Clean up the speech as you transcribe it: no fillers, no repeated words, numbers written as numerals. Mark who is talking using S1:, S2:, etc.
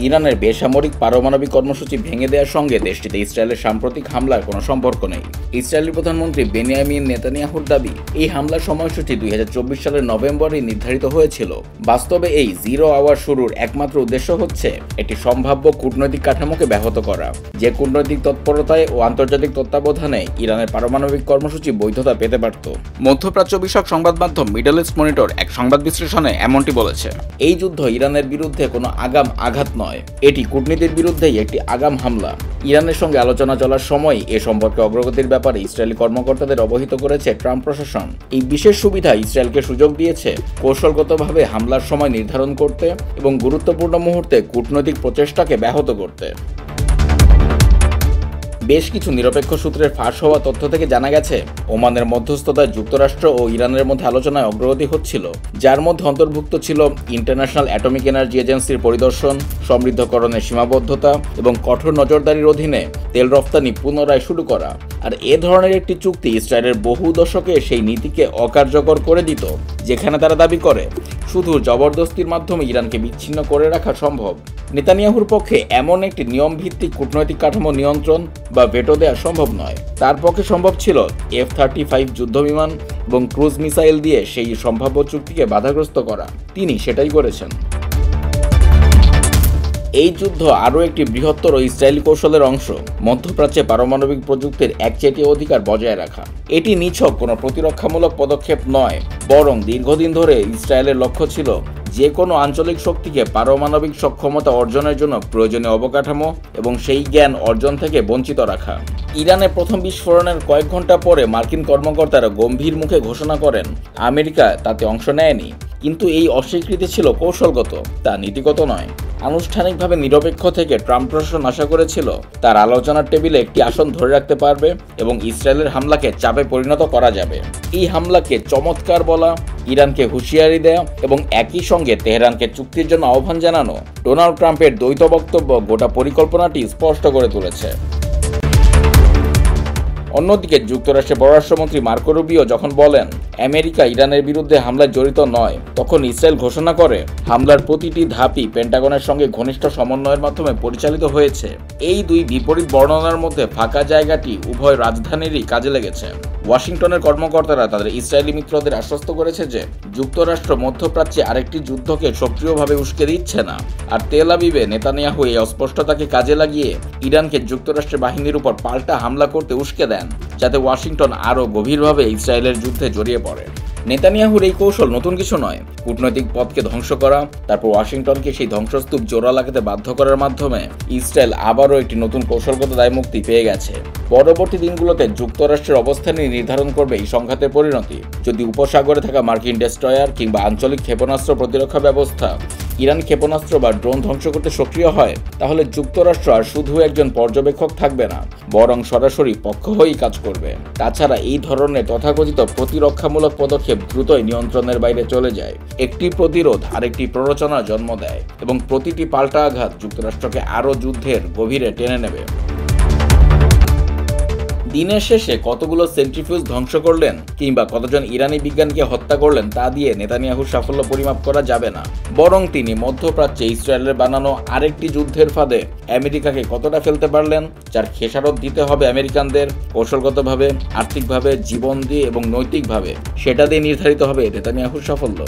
S1: ইরানের বেসামরিক পারমাণবিক কর্মসূচি ভেঙে দেওয়ার সঙ্গে দেশটিতে ইসরায়েলের সাম্প্রতিক হামলার কোনো সম্পর্ক নেই। ইসরায়েলি প্রধানমন্ত্রী বেনিয়ামিন নেতানিয়াহুর দাবি, এই হামলার সময়সূচি 2024 সালের নভেম্বরে নির্ধারিত হয়েছিল। বাস্তবে এই 0 আওয়ার শুরুর একমাত্র উদ্দেশ্য হচ্ছে একটি সম্ভাব্য কূটনৈতিক কাঠামোকে ব্যাহত করা, যে কূটনৈতিক তৎপরতায় ও আন্তর্জাতিক তত্ত্বাবধানে ইরানের পারমাণবিক কর্মসূচি বৈধতা পেতে পারত। মধ্যপ্রাচ্য বিষয়ক সংবাদ মাধ্যম মিডল ইস্ট মনিটর এক সংবাদ বিশ্লেষণে এমনটি বলেছে। এই যুদ্ধ ইরানের বিরুদ্ধে কোনো আগাম আঘাত নয়, এটি কূটনীতির বিরুদ্ধেই একটি আগাম হামলা। ইরানের সঙ্গে আলোচনা চলার সময় এ সম্পর্কে অগ্রগতির ব্যাপারে ইসরায়েলি কর্মকর্তাদের অবহিত করেছে ট্রাম্প প্রশাসন। এই বিশেষ সুবিধা ইসরায়েলকে সুযোগ দিয়েছে কৌশলগতভাবে হামলার সময় নির্ধারণ করতে এবং গুরুত্বপূর্ণ মুহূর্তে কূটনৈতিক প্রচেষ্টাকে ব্যাহত করতে। বেশ কিছু নিরপেক্ষ সূত্রের ফাঁস হওয়া তথ্য থেকে জানা গেছে, ওমানের মধ্যস্থতায় যুক্তরাষ্ট্র ও ইরানের মধ্যে আলোচনায় অগ্রগতি হচ্ছিল, যার মধ্যে অন্তর্ভুক্ত ছিল ইন্টারন্যাশনাল অ্যাটমিক এনার্জি এজেন্সির পরিদর্শন, সমৃদ্ধকরণের সীমাবদ্ধতা এবং কঠোর নজরদারির অধীনে তেল রফতানি পুনরায় শুরু করা। আর এ ধরনের একটি চুক্তি ইসরায়েলের বহু দশকে সেই নীতিকে অকার্যকর করে দিত, যেখানে তারা দাবি করে শুধু জবরদস্তির মাধ্যমে ইরানকে বিচ্ছিন্ন করে রাখা সম্ভব। নেতানিয়াহুর পক্ষে এমন একটি নিয়ম ভিত্তিক কূটনৈতিক কাঠামো নিয়ন্ত্রণ বা ভেটো দেওয়া সম্ভব নয়। তার পক্ষে সম্ভব ছিল F-35 যুদ্ধবিমান এবং ক্রুজ মিসাইল দিয়ে সেই সম্ভাব্য চুক্তিকে বাধাগ্রস্ত করা। তিনি সেটাই করেছেন। এই যুদ্ধ আরও একটি বৃহত্তর ইসরায়েলি কৌশলের অংশ, মধ্যপ্রাচ্যে পারমাণবিক প্রযুক্তির একচেটিয়া অধিকার বজায় রাখা। এটি নিছক কোনো প্রতিরক্ষামূলক পদক্ষেপ নয়, বরং দীর্ঘদিন ধরে ইসরায়েলের লক্ষ্য ছিল যে কোনো আঞ্চলিক শক্তিকে পারমাণবিক সক্ষমতা অর্জনের জন্য প্রয়োজনীয় অবকাঠামো এবং সেই জ্ঞান অর্জন থেকে বঞ্চিত রাখা। ইরানে প্রথম বিস্ফোরণের কয়েক ঘন্টা পরে মার্কিন কর্মকর্তারা গম্ভীর মুখে ঘোষণা করেন আমেরিকা তাতে অংশ নেয়নি, কিন্তু এই অস্বীকৃতি ছিল কৌশলগত, তা নীতিগত নয়। আনুষ্ঠানিকভাবে নিরপেক্ষ থেকে ট্রাম্প প্রশাসন আশা করেছিল তার আলোচনার টেবিলে একটি আসন ধরে রাখতে পারবে এবং ইসরায়েলের হামলাকে চাপে পরিণত করা যাবে। এই হামলাকে চমৎকার বলা, ইরানকে হুঁশিয়ারি দেয়া এবং একই সঙ্গে তেহরানকে চুক্তির জন্য আহ্বান জানানো ডোনাল্ড ট্রাম্পের দ্বৈত বক্তব্য গোটা পরিকল্পনাটি স্পষ্ট করে তুলেছে। অন্যদিকে যুক্তরাষ্ট্রের পররাষ্ট্রমন্ত্রী মার্কো রুবিও যখন বলেন আমেরিকা ইরানের বিরুদ্ধে হামলায় জড়িত নয়, তখন ইসরায়েল ঘোষণা করে হামলার প্রতিটি ধাপই পেন্টাগনের সঙ্গে ঘনিষ্ঠ সমন্বয়ের মাধ্যমে পরিচালিত হয়েছে। এই দুই বিপরীত বর্ণনার মধ্যে ফাঁকা জায়গাটি উভয় রাজধানীরই কাজে লেগেছে। ওয়াশিংটনের কর্মকর্তারা তাদের ইসরায়েলি মিত্রদের আশ্বস্ত করেছে যে যুক্তরাষ্ট্র মধ্যপ্রাচ্যে আরেকটি যুদ্ধকে সক্রিয়ভাবে উস্কে দিচ্ছে না। আর তেল আবিবে নেতানিয়াহু এই অস্পষ্টতাকে কাজে লাগিয়ে ইরানকে যুক্তরাষ্ট্রের বাহিনীর উপর পাল্টা হামলা করতে উস্কে দেন, যাতে ওয়াশিংটন আরও গভীরভাবে ইসরায়েলের যুদ্ধে জড়িয়ে পড়ে। নেতানিয়াহুর এই কৌশল নতুন কিছু নয়। কূটনৈতিক পথকে ধ্বংস করা, তারপর ওয়াশিংটনকে সেই ধ্বংসস্তূপ জোড়া লাগাতে বাধ্য করার মাধ্যমে ইসরায়েল আবারও একটি নতুন কৌশলগত দায়মুক্তি পেয়ে গেছে। পরবর্তী দিনগুলোতে যুক্তরাষ্ট্রের অবস্থানই নির্ধারণ করবে এই সংঘাতের পরিণতি। যদি উপসাগরে থাকা মার্কিন ডেস্ট্রয়ার কিংবা আঞ্চলিক ক্ষেপণাস্ত্র প্রতিরক্ষা ব্যবস্থা ইরান ক্ষেপণাস্ত্র বা ড্রোন ধ্বংস করতে সক্রিয় হয়, তাহলে যুক্তরাষ্ট্র আর শুধু একজন পর্যবেক্ষক থাকবে না, বরং সরাসরি পক্ষ হয়েই কাজ করবে। তাছাড়া এই ধরনের তথাকথিত প্রতিরক্ষামূলক পদক্ষেপ দ্রুতই নিয়ন্ত্রণের বাইরে চলে যায়। একটি প্রতিরোধ আরেকটি প্ররোচনার জন্ম দেয় এবং প্রতিটি পাল্টা আঘাত যুক্তরাষ্ট্রকে আরও যুদ্ধের গভীরে টেনে নেবে। দিনের শেষে কতগুলো সেন্ট্রিফিউজ ধ্বংস করলেন কিংবা কতজন ইরানি বিজ্ঞানীকে হত্যা করলেন তা দিয়ে নেতানিয়াহুর সাফল্য পরিমাপ করা যাবে না, বরং তিনি মধ্যপ্রাচ্যে ইসরায়েলের বানানো আরেকটি যুদ্ধের ফাঁদে আমেরিকাকে কতটা ফেলতে পারলেন, যার খেসারত দিতে হবে আমেরিকানদের কৌশলগতভাবে, আর্থিকভাবে, জীবন দিয়ে এবং নৈতিকভাবে। সেটা দিয়ে নির্ধারিত হবে নেতানিয়াহুর সাফল্য।